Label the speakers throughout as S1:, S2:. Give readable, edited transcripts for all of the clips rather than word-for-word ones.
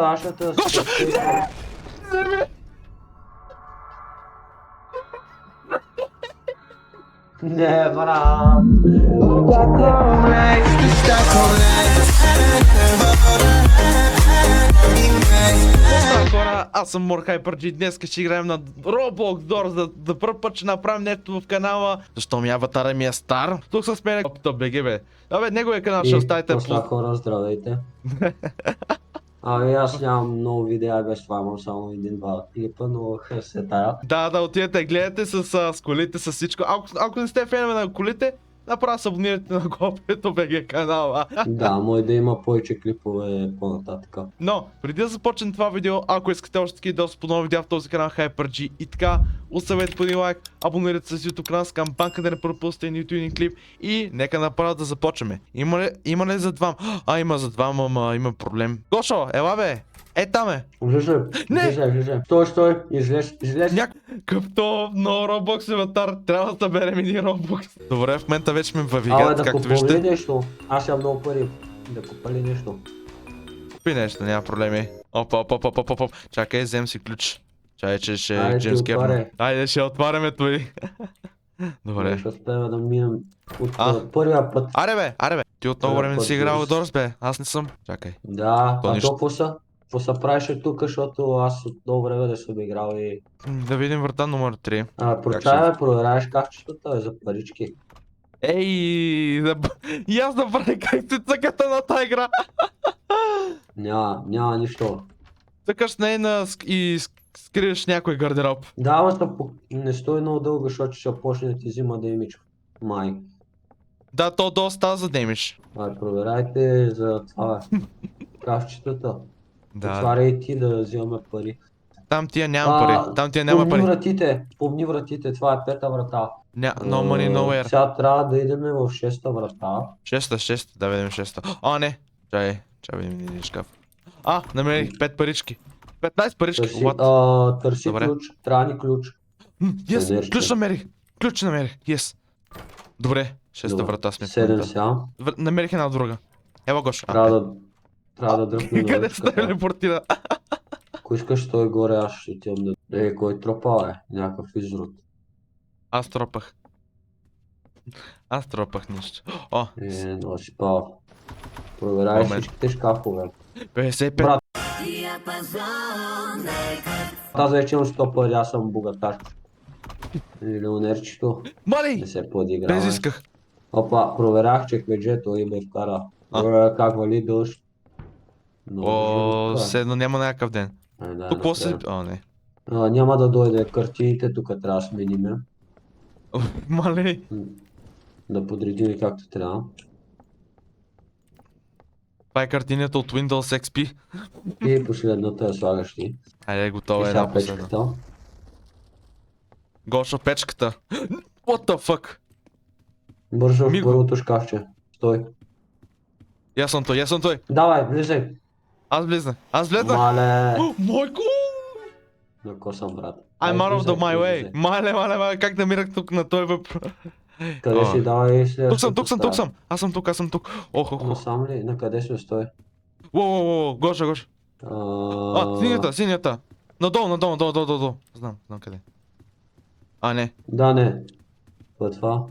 S1: аз ще те
S2: Гошо!
S1: спася. Не, брат.
S2: Хора, аз съм MoreHyperG. Днес ще играем на Roblox Doors. За първ път ще направим нещо в канала. Защо ми аватара ми е стар? Тук с мен Опто БГ, бе. Абе, неговия канал ще
S1: И
S2: оставите
S1: после хора, здравейте. Ами аз нямам много видеа, без това имам само един-два клипа, но хареса тая.
S2: Да, отидете, гледате с колите, с всичко. Ако не сте фенове на колите, направо се абонирайте на Опто БГ канала.
S1: Да, може да има повече клипове по-нататък.
S2: Но, преди да започнем това видео, ако искате още такива доста подобни видеа в този канал HyperG и така, оставете по един лайк, абонирайте се с YouTube канал с камбанка да не пропуснете нито един клип и нека направо да започваме. Има ли за двама? Има за двама, ама има проблем. Гошо, ела бе! Там е!
S1: Влизай. Стой, излез.
S2: Къпто, много Roblox аватар, трябва да съберем един Roblox. Добре, в момента вече ме
S1: Абе,
S2: въвигат,
S1: да
S2: както
S1: купували
S2: виждате.
S1: нещо. Аз имам много пари. Да купали нещо.
S2: Купи нещо, няма проблеми. Оп. Чакай, взем си ключ. Чай, че ще
S1: Айде, ти
S2: Джеймс Керн.
S1: отваряй.
S2: Айде, ще отваряме твои. Добре.
S1: Ще успеем да минем
S2: А.
S1: от първия път.
S2: Аре бе. Ти от много
S1: Първия
S2: време не
S1: път
S2: си играл в
S1: Дорс.
S2: Doors, бе. Аз не съм. Чакай.
S1: Да,
S2: То
S1: а
S2: нищо.
S1: то какво се правеше тук, защото аз от много време да съм играл и...
S2: Да видим врата номер 3.
S1: Прочая, проверяваш кафчетата за парички.
S2: Ей, и аз да правя как ти цъката на тази игра.
S1: Няма нищо.
S2: Цъкаш не и скриеш някой гардероб.
S1: Да, ама не стои много дълго, защото ще почне да ти взима демидж. Май.
S2: Да, то доста за демидж.
S1: Проверяйте за това. Кафчетата.
S2: Да.
S1: Отваряй и ти да взимаме пари.
S2: Там тия няма пари. Там тия няма пари.
S1: Помни вратите, това е пета врата.
S2: No money, nowhere.
S1: Сега трябва да идем в шеста врата.
S2: Шеста, да видим шеста. Не! Чай видим един шкаф. Намерих 5 парички. 15 парички, what?
S1: Търси
S2: Добре.
S1: ключ, трябва ни ключ.
S2: Yes, ключ намерих, yes. Добре, шеста врата сме.
S1: 7 сега.
S2: Намерих една друга. Ела Гош.
S1: Трябва да дръпнем
S2: Къде се
S1: ръчката.
S2: телепортира?
S1: Ако искаш той горе, аз ще отивам да... кой тропа някакъв изрод.
S2: Аз тропах нищо.
S1: Но си пал. Проверяй всичките шкафове.
S2: 55.
S1: Брат. Аз вече имам 100 пари, аз съм богатар. Милионерчето.
S2: Мали!
S1: Не се подигравай.
S2: Без исках.
S1: Опа, проверях чекмеджето и ме вкара. Как вали дъжд.
S2: Седно няма някакъв ден. Тук какво се... Не.
S1: Няма да дойде картините, тук трябва да смениме.
S2: Мали!
S1: Да подредим както трябва.
S2: Това е картината от Windows XP.
S1: И последната я слагаш ти.
S2: Айде, готова
S1: И
S2: е
S1: сега
S2: една последна.
S1: печката.
S2: Гошо, печката. What the fuck?
S1: Бързо в
S2: Миго.
S1: първото шкафче. Стой.
S2: Я съм той.
S1: Давай, влизай.
S2: Аз влезнах.
S1: Мале.
S2: Майко!
S1: На ко съм, брат?
S2: I'm out of
S1: Влизай,
S2: the my
S1: влизай.
S2: way. Мале, как намирах тук на този въпрос?
S1: Къде си? Давай след.
S2: Тук съм. Аз съм тук. Ох.
S1: Насам ли? На къде сме? Стой.
S2: Воу, Гоша. Синята. Надолу. Знам къде. Не.
S1: Да, не. Това.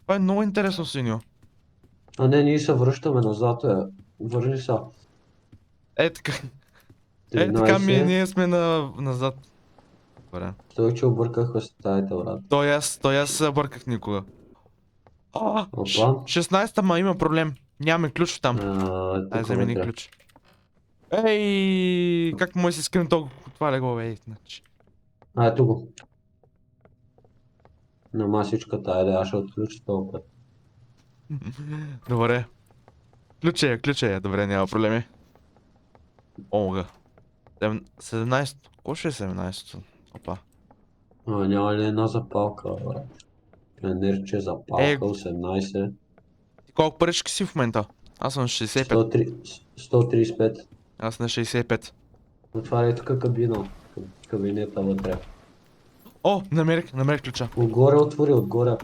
S2: Това е много интересно, синьо.
S1: Ние се връщаме назад. Върни се.
S2: Така. Така ние сме назад. Добре.
S1: Той, че обърках стаята, брат.
S2: Той аз се бърках никога.
S1: Опа.
S2: 16-та, ма има проблем. Нямаме ключ там. Ай, вземи ни ключ. Ей, как може да си скрим това легло, значи.
S1: Ето го. На масичката, аз ще отключа този път.
S2: Добре. Ключа е, добре, няма проблеми. Омога. 17. Какво ще е 17? Опа.
S1: Няма ли една запалка, брат? Пионерче, запалка, 18.
S2: Колко парички си в момента? Аз съм 65.
S1: 135.
S2: Аз на 65.
S1: Отваряй тук кабина. Кабинета вътре.
S2: О, намерих ключа.
S1: Отгоре отвори, отгоре.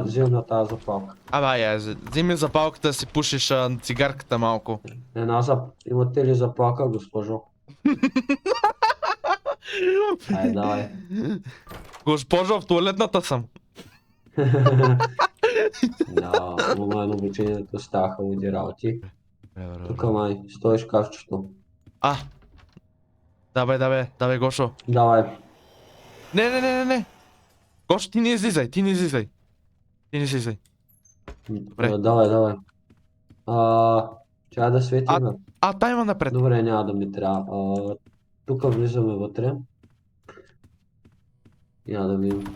S1: Взем на тази запалка.
S2: Абе, вземи запалката да си пушиш цигарката малко.
S1: Имате ли запалка, госпожо? Айде, давай.
S2: Госпожо, в туалетната съм.
S1: Да, онлайн обучението ставаха луди работи. Тук май, стои шкафчето.
S2: А, да бе, Гошо.
S1: Давай.
S2: Не. Гошо, ти не излизай. Добре.
S1: Давай. Трябва да светим, бе.
S2: Тайма напред.
S1: Добре, няма да ми трябва. Тук влизаме вътре. Няма да видим.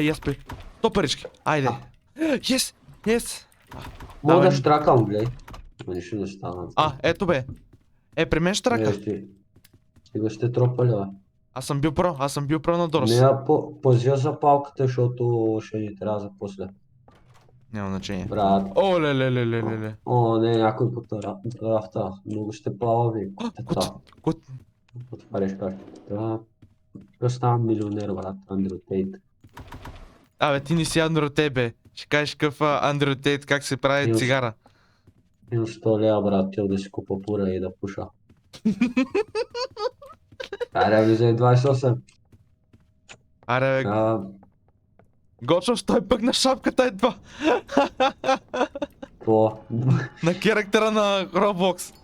S2: И аз сприх. 100 парички. Айде. Yes.
S1: Мога
S2: Давай.
S1: да штракам, гледай. Ма нищо не стана.
S2: Ето бе. При мен штрака.
S1: Стига ще тропали, бе.
S2: Аз съм бил про на Дорос.
S1: Не, пази запалката, защото ще ни трябва за после.
S2: Няма значение.
S1: Брат.
S2: О, ле.
S1: О, не, някой по рафта. Много ще плава,
S2: Кут.
S1: Отваряш картата. Да ставам милионер, брат, Андрю Тейт.
S2: Абе, ти не си Андрю Тейт, бе. Ще кажеш какъв Андрю Тейт, как се прави цигара.
S1: Имам 100 лева, брат, тя да си купа пура и да пуша. Аре, влизай 28.
S2: Аре, бе. Гочо, стой пък на шапката едва.
S1: По.
S2: На керактера на Roblox.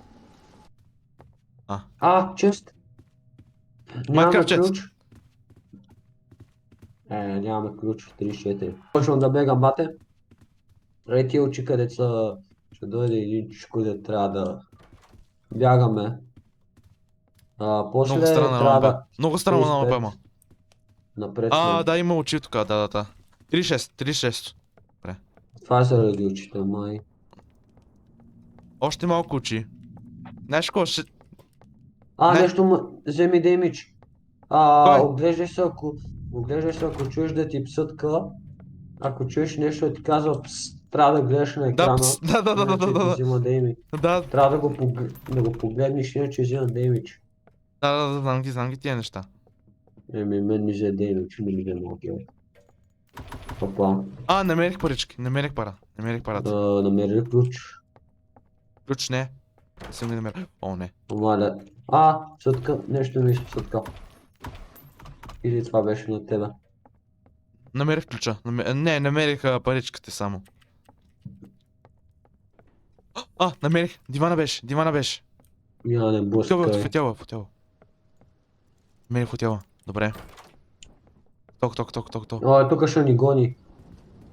S1: Чест. Нямаме
S2: Макар чест.
S1: ключ. Нямаме ключ. 34. Почвам да бегам, бате. Тия очи, където са... Ще дойде един чичко, де трябва да... Бягаме. После
S2: Много странна
S1: трябва
S2: мапа.
S1: да...
S2: Много странна мапа има.
S1: Напред сме.
S2: Да, има очи тук, да. 36.
S1: Това е заради очите, май.
S2: Още малко очи. Знаеш какво ще...
S1: Нещо вземи демидж.
S2: Кой?
S1: Оглеждай се, ако чуеш да ти псътка, ако чуеш нещо да ти казва пс, трябва да гледаш на екрана.
S2: Да.
S1: Взима демидж.
S2: Да,
S1: Трябва да го погледнеш, иначе взима демидж.
S2: знам ги тия неща.
S1: Мен ми взе демидж, не ми взе много кил. Папа.
S2: Намерих парички, намерих парата.
S1: Намери ли ключ?
S2: Ключ не. Не съм ги намерил. О, не.
S1: Маля. Псътка, нещо ми изпсътка. Или това беше на тебе?
S2: Намерих ключа. Не, намерих паричките само. Намерих. Дивана беше.
S1: Няма не блъскай.
S2: В хотела. Намерих в хотела. Добре. Ток.
S1: Тук ще ни гони.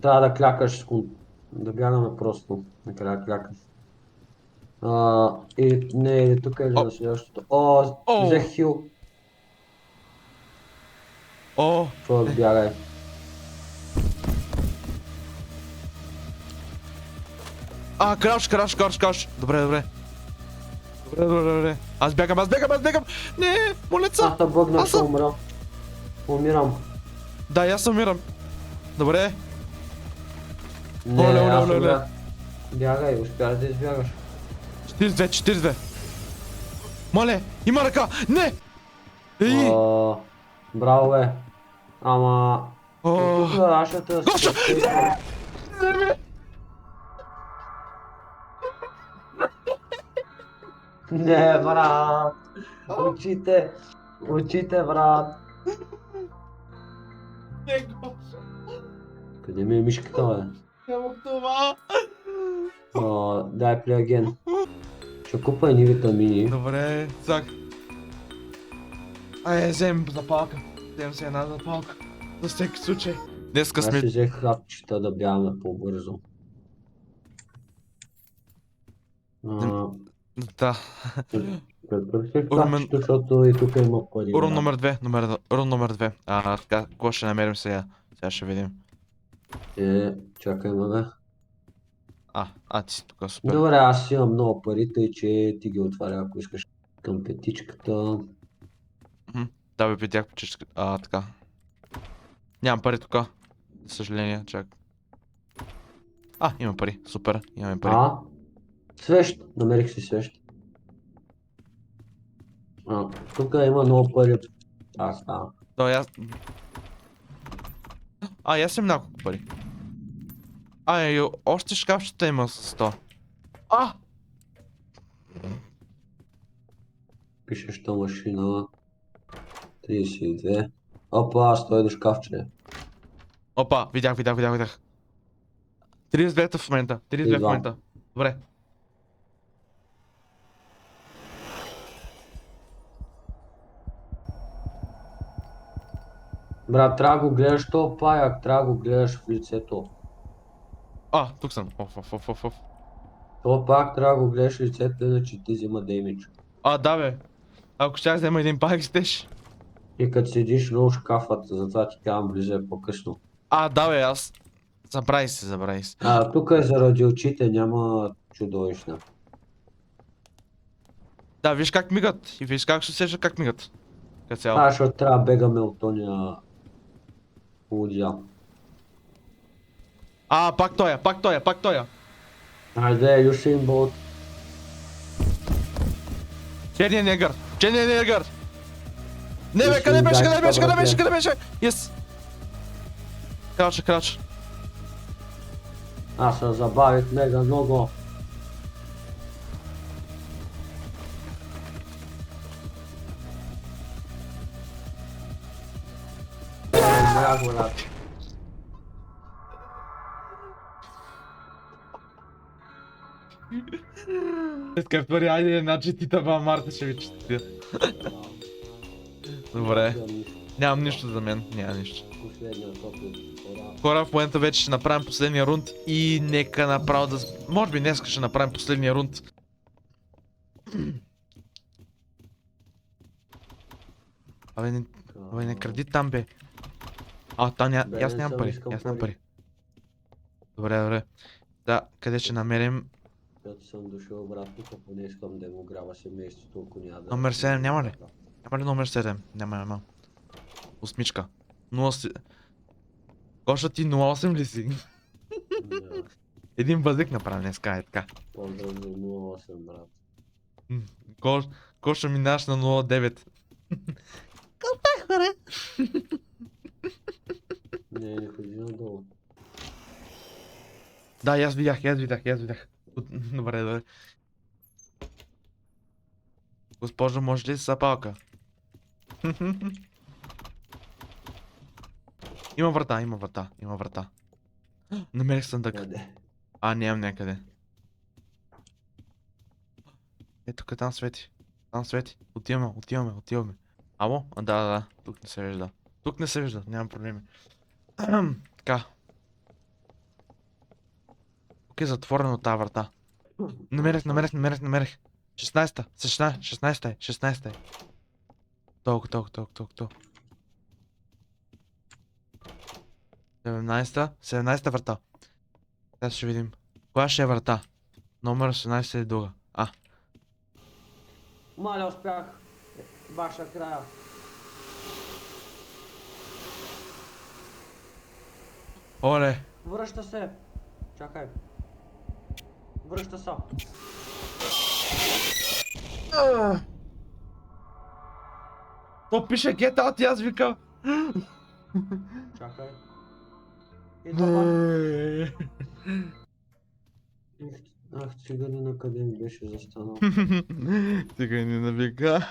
S1: Трябва да клякаш секунд. Да бягаме просто. Накрая клякаш. Не, тук е ли на следващото? Взех хил. Фък, бягай.
S2: Краш. Добре. Аз бягам. Не, молеца.
S1: Аз те бъгна, ще умра. Умирам.
S2: Да, аз умирам. Добре.
S1: Не, аз умрях. Бягай, успяш да избягаш.
S2: 42. Мале, има ръка. Не! Ей!
S1: Браво, бе. Ама... Тук аз ще те...
S2: Гошо!
S1: Не, брат. Очите, брат.
S2: Не, Гошо.
S1: Къде ми е мишката, бе?
S2: Няма това.
S1: Дай плеаген. Ще купа едни витамини.
S2: Добре, цак. Взем запалка. Взем си една запалка. За всеки случай. Днеска
S1: Аз
S2: сме...
S1: ще взех хапчета да бягаме по-бързо.
S2: Да.
S1: Препърших хапчето, защото и тук има пари.
S2: Урон номер 2. Така, какво ще намерим сега? Сега ще видим.
S1: Чакай, бе.
S2: Ти си тук, супер.
S1: Добре, аз имам много пари, тъй че ти ги отваря, ако искаш към петичката.
S2: Да, бе, видях печичката. Така. Нямам пари тук. За съжаление, чак. Има пари, супер, имаме пари.
S1: Свещ, намерих си свещ. Тук има много пари. Става.
S2: аз имам няколко пари. Още шкафчета има с 100.
S1: Пише, що машина. 32. Опа, стой до шкафче.
S2: Опа, видях. 32 в момента. 32 в момента. Добре.
S1: Брат, трябва да го гледаш то паяк, трябва да го гледаш в лицето.
S2: Тук съм. Оф.
S1: То пак трябва да го гледаш в лицето, иначе ти взима демидж.
S2: Да бе. Ако ще взема един пак стеш.
S1: И като седиш много шкафът, затова ти казвам близо е по-късно.
S2: Да бе, аз. Забрави се.
S1: Тук е заради очите, няма чудовищна.
S2: Да, виж как мигат. И виж как ще сеща как мигат. Като цяло.
S1: Защото трябва да бегаме от тоня лудия.
S2: Пак тоя.
S1: Хайде, Юсейн Болт.
S2: Черният негър. Не бе,
S1: Юсейн
S2: къде
S1: Болт,
S2: беше? Yes. Крача.
S1: Аз се забавих мега много. Браво, брат.
S2: Иска пари, айде, значи ти това Марта ще ви честитя. Добре. Нямам нищо за мен, няма нищо.
S1: Последния топил.
S2: Хора, в момента вече ще направим последния рунд и нека направо да... Може би днес ще направим последния рунд. Абе, не кради там, бе. Аз нямам пари. Добре. Да, къде ще намерим?
S1: Като съм дошъл обратно, поне искам да му грава семейството, ако няма да...
S2: Номер 7 няма ли? Няма ли номер 7? Няма. Осмичка. 0... Коша ти 08 ли си? Един базик направи днеска, е така.
S1: Поздрав за 08, брат.
S2: Коша минаш на 09. Кълпах, хора!
S1: Не ходи надолу.
S2: Да, аз видях. Добре. Госпожо, може ли с палка? Има врата. Намерих съндък.
S1: Къде?
S2: Нямам някъде. Ето там свети. Отиваме. Ало? Да. Тук не се вижда. Нямам проблеми. Така. Тук е затворено тази врата. Намерих. 16-та. 16-та е. Толкова. 17-та врата. Сега ще видим. Коя ще е врата? Номер 18 е друга.
S1: Маля, успях. Баш края.
S2: Оле.
S1: Връща се. Чакай. Връща се.
S2: То пише get out и аз викам.
S1: Чакай. Цигани на къде ми беше застанал.
S2: Цигани навика.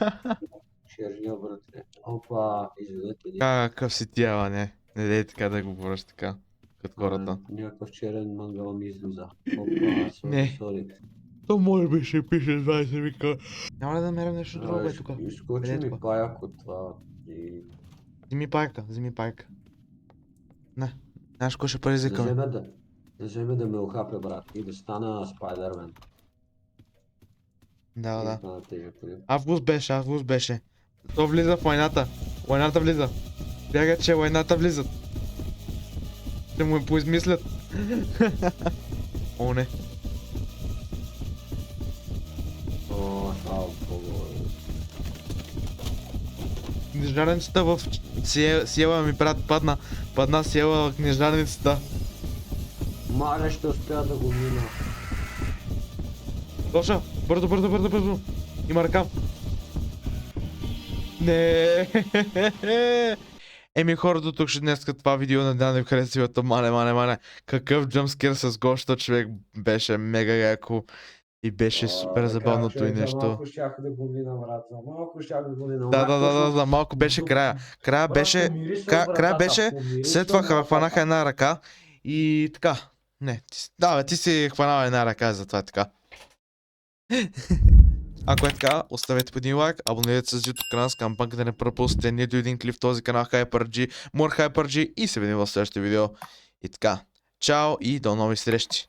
S1: Черния братле. Опа, извинете.
S2: Какъв си тяла, не. Не дей така да говориш така. Като хората.
S1: Някакъв черен мангал ми излиза. Опа,
S2: Не.
S1: сори.
S2: То може би ще пише 20 вика. Няма ли да намерим нещо друго бе тука?
S1: Изкочи ми паяк от това и...
S2: Вземи пайка. Не. Знаеш какво ще предизвикаме?
S1: Да вземе да ме охапе, брат, и да стана Спайдермен.
S2: Да.
S1: Стана тежък.
S2: Август беше. То влиза в войната. Войната влиза. Бяга, че войната влизат. Ще му поизмислят. О, не.
S1: О, слава Богу.
S2: Книжарницата в сиела ми падна сиела в книжарницата.
S1: Маля, ще успя да го мина.
S2: Гоша, бързо. Има ръкав. Не. Еми хора, до тук ще днес това видео, надявам да ви хареса видеото, мале. Какъв джъмскер с гоща човек, беше мега яко и беше супер забавното и
S1: За
S2: нещо.
S1: малко щях да го мина, брат. За малко щях да го мина.
S2: Да, за малко беше края. Края беше, края беше, след това хванаха една ръка и така. Не, ти си хванал една ръка, затова така. Ако е така, оставете по един лайк, абонирайте се за YouTube канал с кампанка да не пропуснете нито един клип в този канал HyperG, More HyperG и се видим в следващото видео. И така, чао и до нови срещи!